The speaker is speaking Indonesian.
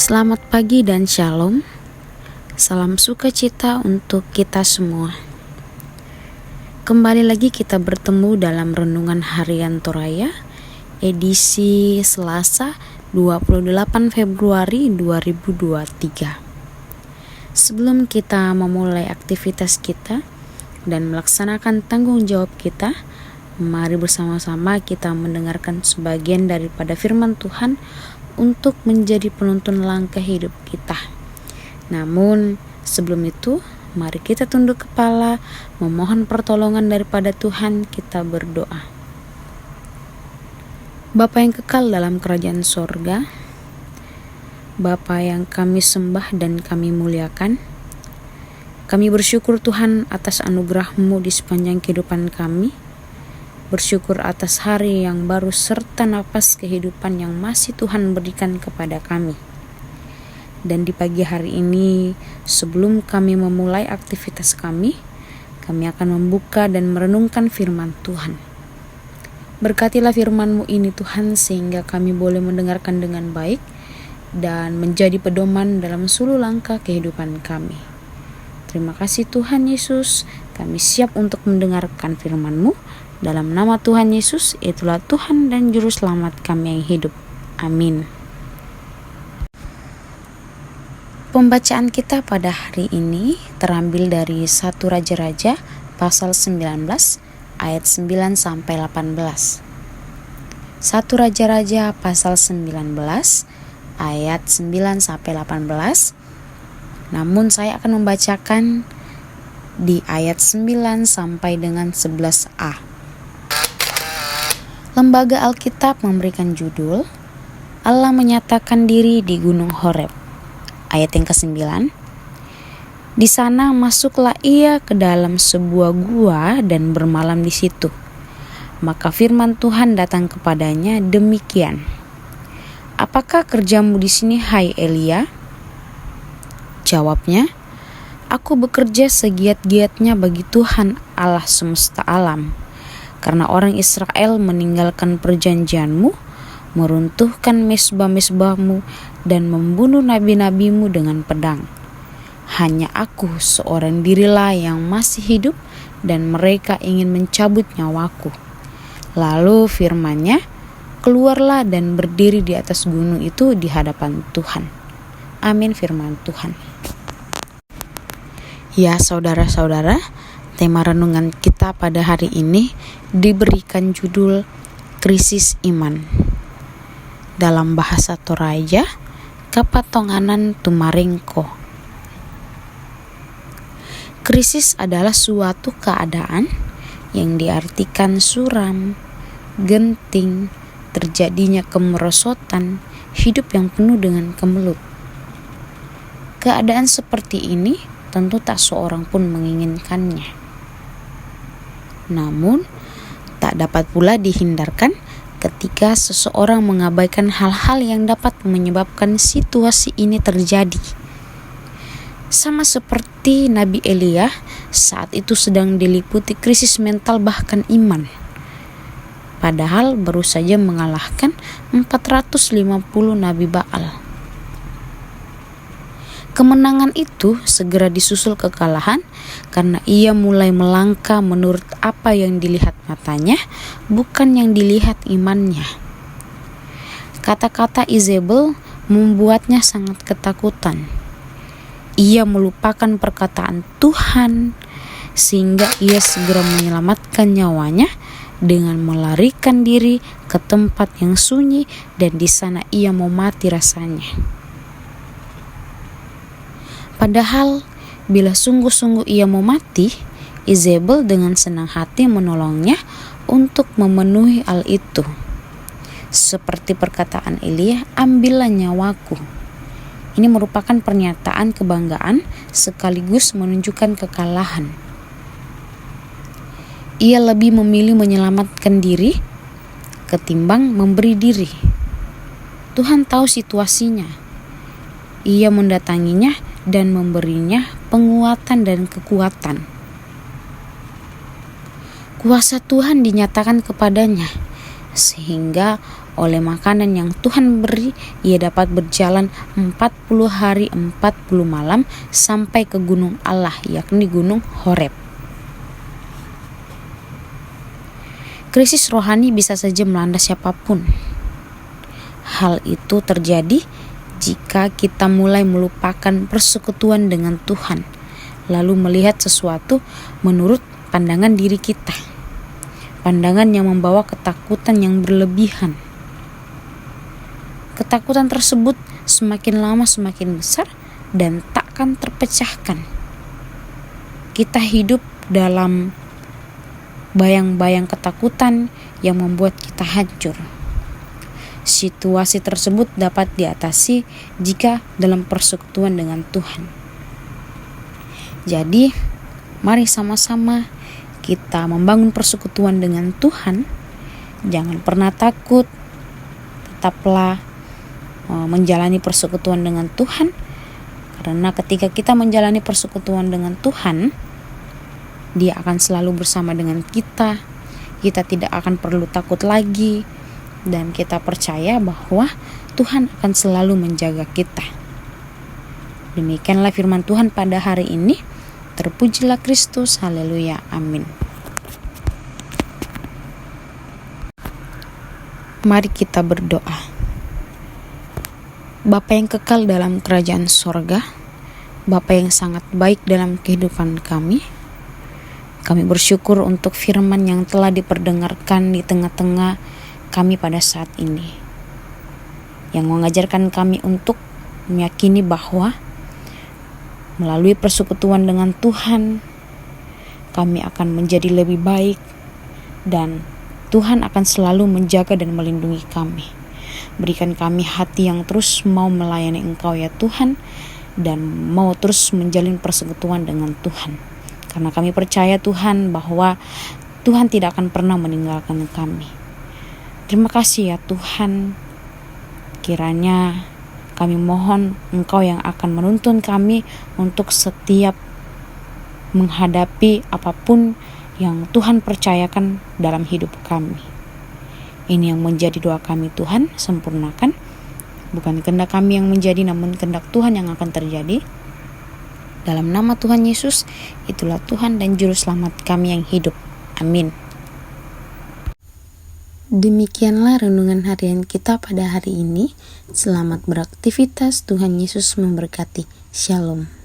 Selamat pagi dan shalom. Salam sukacita untuk kita semua. Kembali lagi kita bertemu dalam Renungan Harian Toraya, edisi Selasa 28 Februari 2023. Sebelum kita memulai aktivitas kita dan melaksanakan tanggung jawab kita, mari bersama-sama kita mendengarkan sebagian daripada firman Tuhan untuk menjadi penuntun langkah hidup kita. Namun sebelum itu, mari kita tunduk kepala, memohon pertolongan daripada Tuhan. Kita berdoa. Bapa yang kekal dalam kerajaan sorga, Bapa yang kami sembah dan kami muliakan, kami bersyukur Tuhan atas anugerah-Mu di sepanjang kehidupan kami. Bersyukur atas hari yang baru serta napas kehidupan yang masih Tuhan berikan kepada kami. Dan di pagi hari ini, sebelum kami memulai aktivitas kami akan membuka dan merenungkan firman Tuhan. Berkatilah firman-Mu ini Tuhan, sehingga kami boleh mendengarkan dengan baik dan menjadi pedoman dalam seluruh langkah kehidupan kami. Terima kasih Tuhan Yesus, kami siap untuk mendengarkan firman-Mu. Dalam nama Tuhan Yesus, itulah Tuhan dan Juru Selamat kami yang hidup. Amin. Pembacaan kita pada hari ini terambil dari 1 Raja-Raja pasal 19 ayat 9 sampai 18. 1 Raja-Raja pasal 19 ayat 9 sampai 18. Namun saya akan membacakan di ayat 9 sampai dengan 11a. Lembaga Alkitab memberikan judul Allah menyatakan diri di Gunung Horeb. Ayat yang ke-9. Di sana masuklah ia ke dalam sebuah gua dan bermalam di situ. Maka firman Tuhan datang kepadanya demikian. Apakah kerjamu di sini, hai Elia? Jawabnya, aku bekerja segiat-giatnya bagi Tuhan Allah semesta alam. Karena orang Israel meninggalkan perjanjian-Mu, meruntuhkan mesbah-mesbah-Mu, dan membunuh nabi-nabi-Mu dengan pedang. Hanya aku seorang dirilah yang masih hidup, dan mereka ingin mencabut nyawaku. Lalu firman-Nya, keluarlah dan berdiri di atas gunung itu di hadapan Tuhan. Amin firman Tuhan. Ya saudara-saudara, tema renungan kita pada hari ini diberikan judul Krisis Iman. Dalam bahasa Toraya, kapatonganan tumaringko. Krisis adalah suatu keadaan yang diartikan suram, genting, terjadinya kemerosotan, hidup yang penuh dengan kemelut. Keadaan seperti ini tentu tak seorang pun menginginkannya. Namun, tak dapat pula dihindarkan ketika seseorang mengabaikan hal-hal yang dapat menyebabkan situasi ini terjadi. Sama seperti Nabi Elia saat itu sedang diliputi krisis mental bahkan iman. Padahal baru saja mengalahkan 450 Nabi Baal. Kemenangan itu segera disusul kekalahan karena ia mulai melangkah menurut apa yang dilihat matanya, bukan yang dilihat imannya. Kata-kata Izebel membuatnya sangat ketakutan. Ia melupakan perkataan Tuhan sehingga ia segera menyelamatkan nyawanya dengan melarikan diri ke tempat yang sunyi, dan di sana ia mau mati rasanya. Padahal bila sungguh-sungguh ia mau mati, Izebel dengan senang hati menolongnya untuk memenuhi hal itu. Seperti perkataan Elia, ambillah nyawaku. Ini merupakan pernyataan kebanggaan sekaligus menunjukkan kekalahan. Ia lebih memilih menyelamatkan diri ketimbang memberi diri. Tuhan tahu situasinya. Ia mendatanginya dan memberinya penguatan dan kekuatan. Kuasa Tuhan dinyatakan kepadanya, sehingga Oleh makanan yang Tuhan beri, ia dapat berjalan 40 hari 40 malam sampai ke gunung Allah, yakni gunung Horeb. Krisis rohani bisa saja melanda siapapun. Hal itu terjadi jika kita mulai melupakan persekutuan dengan Tuhan, lalu melihat sesuatu menurut pandangan diri kita. Pandangan yang membawa ketakutan yang berlebihan. Ketakutan tersebut semakin lama semakin besar dan takkan terpecahkan. Kita hidup dalam bayang-bayang ketakutan yang membuat kita hancur. Situasi tersebut dapat diatasi jika dalam persekutuan dengan Tuhan. Jadi, mari sama-sama kita membangun persekutuan dengan Tuhan. Jangan pernah takut, tetaplah menjalani persekutuan dengan Tuhan, karena ketika kita menjalani persekutuan dengan Tuhan, Dia akan selalu bersama dengan kita. Kita tidak akan perlu takut lagi, dan kita percaya bahwa Tuhan akan selalu menjaga kita. Demikianlah firman Tuhan pada hari ini. Terpujilah Kristus, haleluya, amin. Mari kita berdoa. Bapa yang kekal dalam kerajaan sorga, Bapa yang sangat baik dalam kehidupan kami bersyukur untuk firman yang telah diperdengarkan di tengah-tengah kami pada saat ini, yang mengajarkan kami untuk meyakini bahwa melalui persekutuan dengan Tuhan, kami akan menjadi lebih baik dan Tuhan akan selalu menjaga dan melindungi kami. Berikan kami hati yang terus mau melayani Engkau ya Tuhan, dan mau terus menjalin persekutuan dengan Tuhan. Karena kami percaya Tuhan bahwa Tuhan tidak akan pernah meninggalkan kami. Terima kasih ya Tuhan. Kiranya kami mohon Engkau yang akan menuntun kami untuk setiap menghadapi apapun yang Tuhan percayakan dalam hidup kami. Ini yang menjadi doa kami Tuhan, sempurnakan. Bukan kehendak kami yang menjadi, namun kehendak Tuhan yang akan terjadi. Dalam nama Tuhan Yesus, itulah Tuhan dan Juru Selamat kami yang hidup. Amin. Demikianlah renungan harian kita pada hari ini. Selamat beraktivitas, Tuhan Yesus memberkati. Shalom.